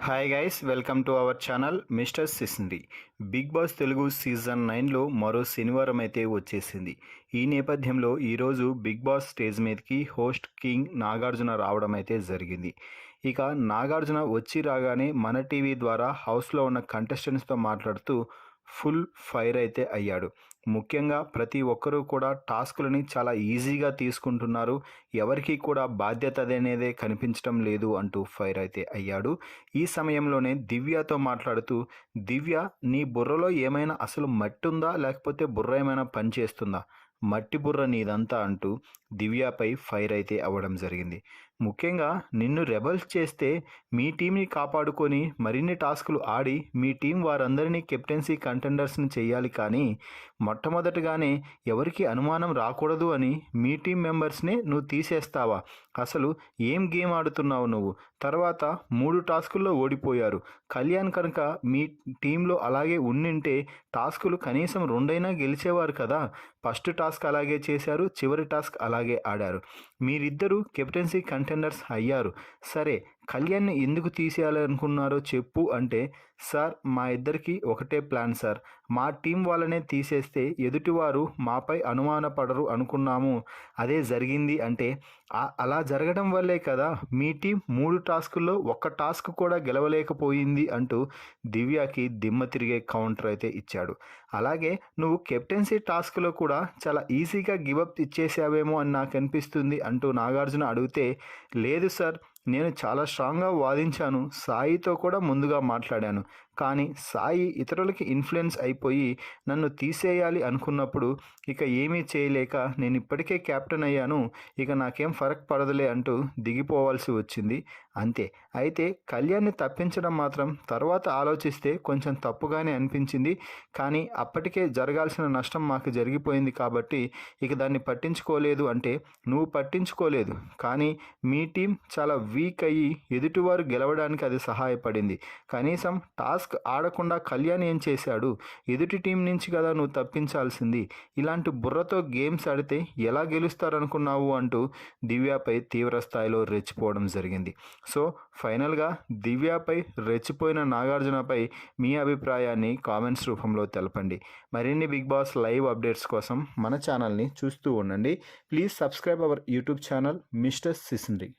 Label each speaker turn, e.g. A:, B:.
A: Hi guys, welcome to our channel mister సిసింది. Bigg Boss Telugu season 9లో మరో శనివారం అయితే వచ్చేసింది. ఈ నేపథ్యంలో ఈరోజు బిగ్ బాస్ స్టేజ్ మీదకి హోస్ట్ కింగ్ నాగార్జున రావడం అయితే జరిగింది. ఇక నాగార్జున వచ్చి రాగానే మన టీవీ ద్వారా హౌస్లో ఉన్న కంటెస్టెంట్స్తో మాట్లాడుతూ ఫుల్ ఫైర్ అయితే అయ్యాడు. ముఖ్యంగా ప్రతి ఒక్కరూ కూడా టాస్కులని చాలా ఈజీగా తీసుకుంటున్నారు, ఎవరికి కూడా బాధ్యత అనేదే కనిపించడం లేదు అంటూ ఫైర్ అయితే అయ్యాడు. ఈ సమయంలోనే దివ్యతో మాట్లాడుతూ, దివ్య, నీ బుర్రలో ఏమైనా అసలు మట్టి ఉందా, లేకపోతే బుర్ర ఏమైనా పనిచేస్తుందా? మట్టి బుర్ర నీదంతా అంటూ దివ్యపై ఫైర్ అయితే అవ్వడం జరిగింది. ముఖ్యంగా నిన్ను రెబల్స్ చేస్తే మీ టీంని కాపాడుకొని మరిన్ని టాస్కులు ఆడి మీ టీం వారందరినీ కెప్టెన్సీ కంటెండర్స్ని చేయాలి, కానీ మొట్టమొదటిగానే ఎవరికి అనుమానం రాకూడదు అని మీ టీం మెంబర్స్నే నువ్వు తీసేస్తావా? అసలు ఏం గేమ్ ఆడుతున్నావు నువ్వు? తర్వాత 3 టాస్కుల్లో ఓడిపోయారు. కళ్యాణ్ కనుక మీ టీంలో అలాగే ఉండింటే టాస్కులు కనీసం 2 గెలిచేవారు కదా. ఫస్ట్ టాస్క్ అలాగే చేశారు, చివరి టాస్క్ అలాగే ఆడారు. మీరిద్దరూ కెప్టెన్సీ కంటెండర్స్ అయ్యారు. సరే, కళ్యాణ్ని ఎందుకు తీసేయాలనుకున్నారో చెప్పు అంటే, సార్, మా ఇద్దరికి ఒకటే ప్లాన్ సార్. మా టీం వాళ్ళనే తీసేస్తే ఎదుటివారు మాపై అనుమానపడరు అనుకున్నాము, అదే జరిగింది అంటే అలా జరగడం వల్లే కదా మీ టీం 3 టాస్కుల్లో ఒక్క టాస్క్ కూడా గెలవలేకపోయింది అంటూ దివ్యకి దిమ్మ తిరిగే కౌంటర్ అయితే ఇచ్చాడు. అలాగే నువ్వు కెప్టెన్సీ టాస్క్లో కూడా చాలా ఈజీగా గివప్ ఇచ్చేసావేమో అని నాకు అనిపిస్తుంది అంటూ నాగార్జున అడిగితే, లేదు సార్, నేను చాలా స్ట్రాంగ్గా వాదించాను, సాయితో కూడా ముందుగా మాట్లాడాను, కానీ సాయి ఇతరులకి ఇన్ఫ్లుయెన్స్ అయిపోయి నన్ను తీసేయాలి అనుకున్నప్పుడు ఇక ఏమీ చేయలేక నేను ఇప్పటికే కెప్టెన్ అయ్యాను, ఇక నాకేం ఫరక్ పడదులే అంటూ దిగిపోవాల్సి వచ్చింది, అంతే. అయితే కళ్యాణ్ని తప్పించడం మాత్రం తర్వాత ఆలోచిస్తే కొంచెం తప్పుగానే అనిపించింది, కానీ అప్పటికే జరగాల్సిన నష్టం మాకు జరిగిపోయింది కాబట్టి ఇక దాన్ని పట్టించుకోలేదు అంటే, నువ్వు పట్టించుకోలేదు, కానీ మీ టీం చాలా వీక్ అయ్యి ఎదుటివారు గెలవడానికి అది సహాయపడింది. కనీసం టాస్క్ ఆడకుండా కళ్యాణ్ ఏం చేశాడు? ఎదుటి టీం నుంచి కదా నువ్వు తప్పించాల్సింది. ఇలాంటి బుర్రతో గేమ్స్ ఆడితే ఎలా గెలుస్తారనుకున్నావు అంటూ దివ్యపై తీవ్ర స్థాయిలో రెచ్చిపోవడం జరిగింది. సో ఫైనల్గా దివ్యపై రెచ్చిపోయిన నాగార్జునపై మీ అభిప్రాయాన్ని కామెంట్స్ రూపంలో తెలపండి. మరిన్ని బిగ్ బాస్ లైవ్ అప్డేట్స్ కోసం మన ఛానల్ని చూస్తూ ఉండండి. Please subscribe our YouTube channel mister సిసింద్రి.